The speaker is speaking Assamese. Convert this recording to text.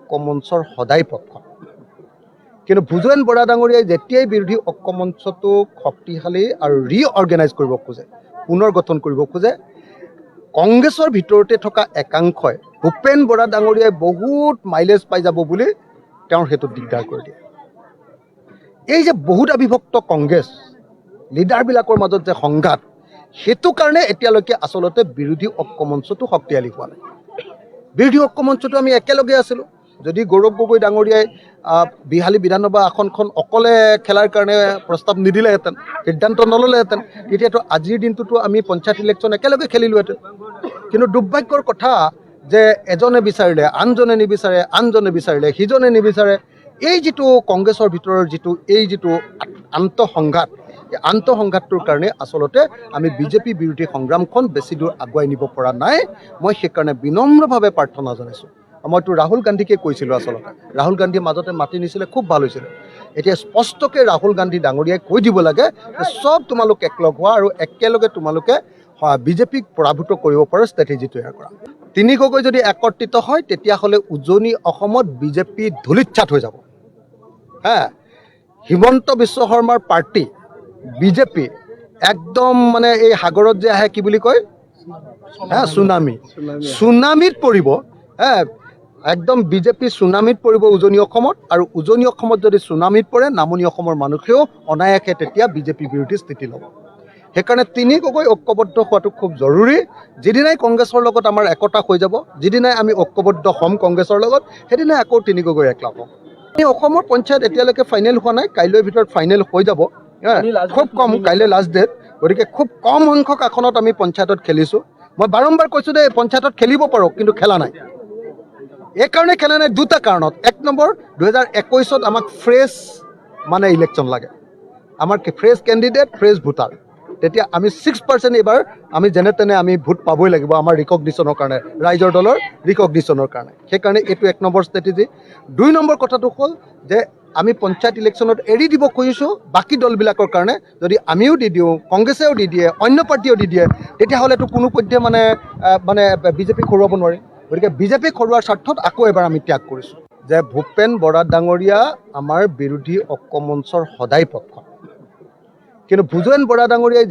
ঐক্যমঞ্চৰ সদায় পক্ষত। কিন্তু ভুজেন বৰা ডাঙৰীয়াই যেতিয়াই বিৰোধী ঐক্যমঞ্চটোক শক্তিশালী আৰু ৰিঅৰ্গেনাইজ কৰিব খোজে, পুনৰ গঠন কৰিব খোজে, কংগ্ৰেছৰ ভিতৰতে থকা একাংশই ভূপেন বৰা ডাঙৰীয়াই বহুত মাইলেজ পাই যাব বুলি তেওঁৰ সেইটো দিগদাৰ কৰি দিয়ে। এই যে বহুত অবিভক্ত কংগ্ৰেছ লিডাৰবিলাকৰ মাজত যে সংঘাত, সেইটো কাৰণে এতিয়ালৈকে আচলতে বিৰোধী ঐক্যমঞ্চটো শক্তিশালী হোৱা নাই। বিৰোধী ঐক্যমঞ্চটো আমি একেলগে আছিলোঁ। যদি গৌৰৱ গগৈ ডাঙৰীয়াই বিহালী বিধানসভা আসনখন অকলে খেলাৰ কাৰণে প্ৰস্তাৱ নিদিলেহেঁতেন, সিদ্ধান্ত নল'লেহেঁতেন, তেতিয়াতো আজিৰ দিনটোতো আমি পঞ্চায়ত ইলেকশ্যন একেলগে খেলিলোহেঁতেন। কিন্তু দুৰ্ভাগ্যৰ কথা যে এজনে বিচাৰিলে আনজনে নিবিচাৰে, আনজনে বিচাৰিলে সিজনে নিবিচাৰে। এই যিটো কংগ্ৰেছৰ ভিতৰৰ যিটো আন্তঃসংঘাত, এই আন্তঃসংঘাতটোৰ কাৰণে আচলতে আমি বিজেপি বিৰোধী সংগ্ৰামখন বেছি দূৰ আগুৱাই নিব পৰা নাই। মই সেইকাৰণে বিনম্ৰভাৱে প্ৰাৰ্থনা জনাইছোঁ। মইতো ৰাহুল গান্ধীকে কৈছিলোঁ, আচলতে ৰাহুল গান্ধীয়ে মাজতে মাতি নিছিলে, খুব ভাল হৈছিলে। এতিয়া স্পষ্টকৈ ৰাহুল গান্ধী ডাঙৰীয়াই কৈ দিব লাগে যে চব তোমালোক একলগ হোৱা আৰু একেলগে তোমালোকে বিজেপিক পৰাভূত কৰিব পৰা ষ্ট্ৰেটেজি তৈয়াৰ কৰা। তিনি গগৈ যদি একত্ৰিত হয় তেতিয়াহ'লে উজনি অসমত বিজেপি ধূলিচ্ছাত হৈ যাব। হিমন্ত বিশ্ব শৰ্মাৰ পাৰ্টি বিজেপি একদম মানে এই সাগৰত যে আহে কি বুলি কয়, চুনামিত পৰিব। একদম বিজেপি চুনামিত পৰিব উজনি অসমত, আৰু উজনি অসমত যদি চুনামিত পৰে নামনি অসমৰ মানুহেও অনায়াসে তেতিয়া বিজেপি বিৰোধী স্থিতি ল'ব। সেইকাৰণে তিনি গগৈ ঐক্যবদ্ধ হোৱাটো খুব জৰুৰী। যিদিনাই কংগ্ৰেছৰ লগত আমাৰ একতা হৈ যাব, যিদিনাই আমি ঐক্যবদ্ধ হ'ম কংগ্ৰেছৰ লগত, সেইদিনাই আকৌ তিনি গগৈ একলগ হ'ম। অসমৰ পঞ্চায়ত এতিয়ালৈকে ফাইনেল হোৱা নাই, কাইলৈৰ ভিতৰত ফাইনেল হৈ যাব। খুব কম, কাইলৈ লাষ্ট ডেট, গতিকে খুব কম সংখ্যক আসনত আমি পঞ্চায়তত খেলিছোঁ। মই বাৰম্বাৰ কৈছোঁ যে পঞ্চায়তত খেলিব পাৰোঁ, কিন্তু খেলা নাই। এই কাৰণে খেলা নাই দুটা কাৰণত। এক নম্বৰ, 2021 আমাক ফ্ৰেছ মানে ইলেকশ্যন লাগে, আমাৰ ফ্ৰেছ কেণ্ডিডেট, ফ্ৰেছ ভোটাৰ। তেতিয়া আমি 6% এইবাৰ আমি যেনে তেনে আমি ভোট পাবই লাগিব আমাৰ ৰিকগনিশ্যনৰ কাৰণে, ৰাইজৰ দলৰ ৰিকগনিশ্যনৰ কাৰণে। সেইকাৰণে এইটো এক নম্বৰ ষ্ট্ৰেটেজি। দুই নম্বৰ কথাটো হ'ল যে আমি পঞ্চায়ত ইলেকশ্যনত এৰি দিব খুজিছোঁ বাকী দলবিলাকৰ কাৰণে। যদি আমিও দি দিওঁ, কংগ্ৰেছেও দি দিয়ে, অন্য পাৰ্টীয়েও দি দিয়ে, তেতিয়াহ'লেতো কোনোপধ্যে মানে বিজেপিক হৰুৱাব নোৱাৰি। গতিকে বিজেপিক হৰুৱাৰ স্বাৰ্থত আকৌ এবাৰ আমি ত্যাগ কৰিছোঁ যে ভূপেন বৰা ডাঙৰীয়া আমাৰ বিৰোধী ঐক্যমঞ্চৰ সদায় পক্ষত। কিন্তু ভুজেন বৰা ডাঙৰীয়াই